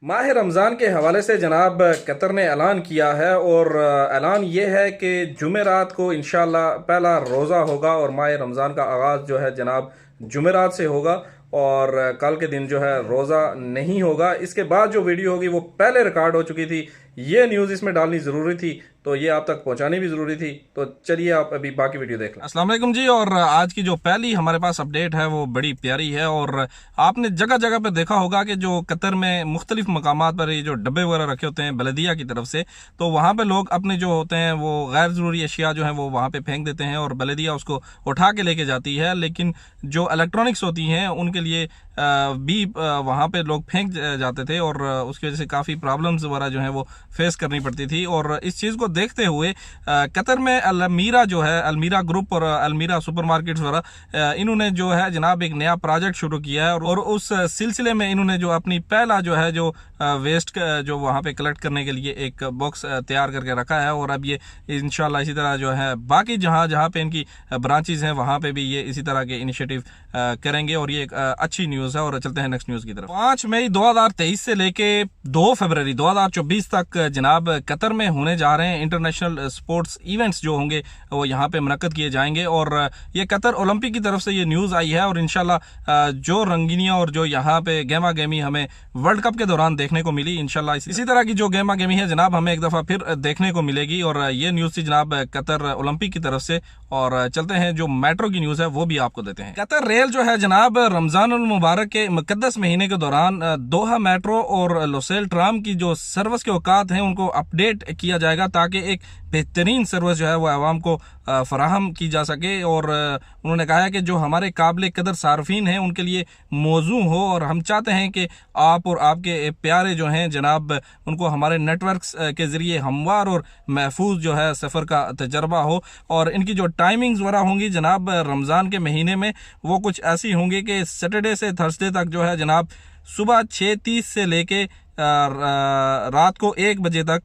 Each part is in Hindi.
माह रमज़ान के हवाले से जनाब कतर ने ऐलान किया है और ऐलान ये है कि जुमेरात को इंशाल्लाह पहला रोज़ा होगा और माह रमज़ान का आगाज़ जो है जनाब जुमेरात से होगा और कल के दिन जो है रोज़ा नहीं होगा। इसके बाद जो वीडियो होगी वो पहले रिकॉर्ड हो चुकी थी। ये न्यूज़ इसमें डालनी ज़रूरी थी तो ये आप तक पहुंचानी भी ज़रूरी थी। तो चलिए आप अभी बाकी वीडियो देख लें। अस्सलाम वालेकुम जी। और आज की जो पहली हमारे पास अपडेट है वो बड़ी प्यारी है और आपने जगह जगह पे देखा होगा कि जो कतर में मुख्तलिफ मकामात पर ये जो डब्बे वगैरह रखे होते हैं बलदिया की तरफ से, तो वहाँ पे लोग अपने जो होते हैं वो गैर ज़रूरी अशिया जो है वो वहाँ पे फेंक देते हैं और बलदिया उसको उठा के लेके जाती है। लेकिन जो इलेक्ट्रॉनिक्स होती हैं उनके लिए भी वहाँ पे लोग फेंक जाते थे और उसकी वजह से काफ़ी प्रॉब्लम्स वगैरह जो है वो फेस करनी पड़ती थी। और इस चीज़ को देखते हुए कतर में अलमीरा जो है, अलमीरा ग्रुप और अलमीरा सुपरमार्केट्स वगैरह, इन्होंने जो है जनाब एक नया प्रोजेक्ट शुरू किया है और उस सिलसिले में इन्होंने जो अपनी पहला जो है जो वेस्ट जो वहाँ पे कलेक्ट करने के लिए एक बॉक्स तैयार करके रखा है। और अब ये इंशाल्लाह इसी तरह जो है बाकी जहाँ जहाँ पे इनकी ब्रांचेज हैं वहाँ पे भी ये इसी तरह के इनिशिएटिव करेंगे और ये एक अच्छी न्यूज़ है। और चलते हैं नेक्स्ट न्यूज़ की तरफ। 5 मई 2023 से लेके 2 फरवरी 2024 तक जनाब कतर में होने जा रहे हैं इंटरनेशनल स्पोर्ट्स इवेंट्स जो होंगे वो यहाँ पे मुनक्कद किए जाएंगे। और ये कतर ओलंपिक की तरफ से ये न्यूज़ आई है और इंशाल्लाह जो रंगीनियाँ और जो यहाँ पे गेमा गेमी हमें वर्ल्ड कप के दौरान देखने को मिली, इंशाल्लाह इसी तरह की जो गेमा गेमी है जनाब हमें एक दफ़ा फिर देखने को मिलेगी। और ये न्यूज़ थी जनाब कतर ओलंपिक की तरफ से। और चलते हैं जो मेट्रो की न्यूज़ है वो भी आपको देते हैं। कतर रेल जो है जनाब रमज़ान उल मुबारक के मुकद्दस महीने के दौरान दोहा मेट्रो और लोसेल ट्राम की जो सर्विस के औकात हैं उनको अपडेट किया जाएगा ताकि एक बेहतरीन सर्विस जो है वो आवाम को फराहम की जा सके। और उन्होंने कहा है कि जो हमारे काबिल कदर सार्फिन हैं उनके लिए मौजू हो और हम चाहते हैं कि आप और आपके प्यारे जो हैं जनाब उनको हमारे नेटवर्क्स के ज़रिए हमवार और महफूज जो है सफ़र का तजर्बा हो। और इनकी जो टाइमिंग्स वगैरह होंगी जनाब रमज़ान के महीने में वो कुछ ऐसी होंगी कि सैटरडे से थर्सडे तक जो है जनाब सुबह 6:30 से लेके रात को 1 बजे तक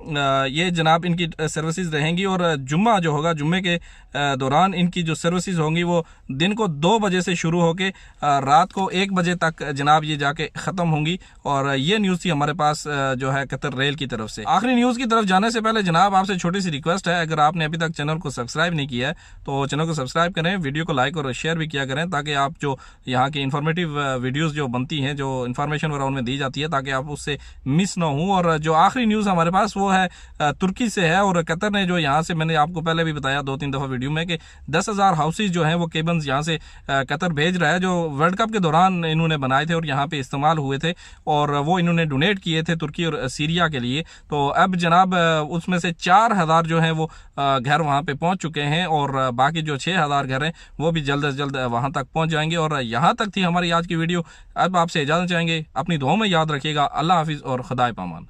ये जनाब इनकी सर्विसेज रहेंगी। और जुम्मा जो होगा जुम्मे के दौरान इनकी जो सर्विसेज होंगी वो दिन को 2 बजे से शुरू होके रात को 1 बजे तक जनाब ये जाके ख़त्म होंगी। और ये न्यूज़ थी हमारे पास जो है कतर रेल की तरफ से। आखिरी न्यूज़ की तरफ जाने से पहले जनाब आपसे छोटी सी रिक्वेस्ट है, अगर आपने अभी तक चैनल को सब्सक्राइब नहीं किया है तो चैनल को सब्सक्राइब करें, वीडियो को लाइक और शेयर भी किया करें ताकि आप जो यहाँ की इन्फॉर्मेटिव वीडियोज़ जो बनती हैं, जो इन्फॉर्मेशन वगैरह उनमें दी जाती है, ताकि आप उससे मिस ना हो। और जो आखिरी न्यूज़ हमारे पास वो है तुर्की से है। और कतर ने जो यहाँ से मैंने आपको पहले भी बताया 2-3 दफ़ा वीडियो में कि 10,000 हाउसेज जो हैं वो केबल्स यहाँ से कतर भेज रहा है, जो वर्ल्ड कप के दौरान इन्होंने बनाए थे और यहाँ पे इस्तेमाल हुए थे और वो इन्होंने डोनेट किए थे तुर्की और सीरिया के लिए। तो अब जनाब उसमें से 4,000 जो हैं वो घर वहाँ पे पहुँच चुके हैं और बाकी जो 6,000 घर हैं वो भी जल्द से जल्द वहाँ तक पहुँच जाएंगे। और यहाँ तक थी हमारी आज की वीडियो। अब आपसे इजाज़त चाहेंगे, अपनी दुआओं में याद रखिएगा। अल्लाह हाफिज़ और खुदाए पामान।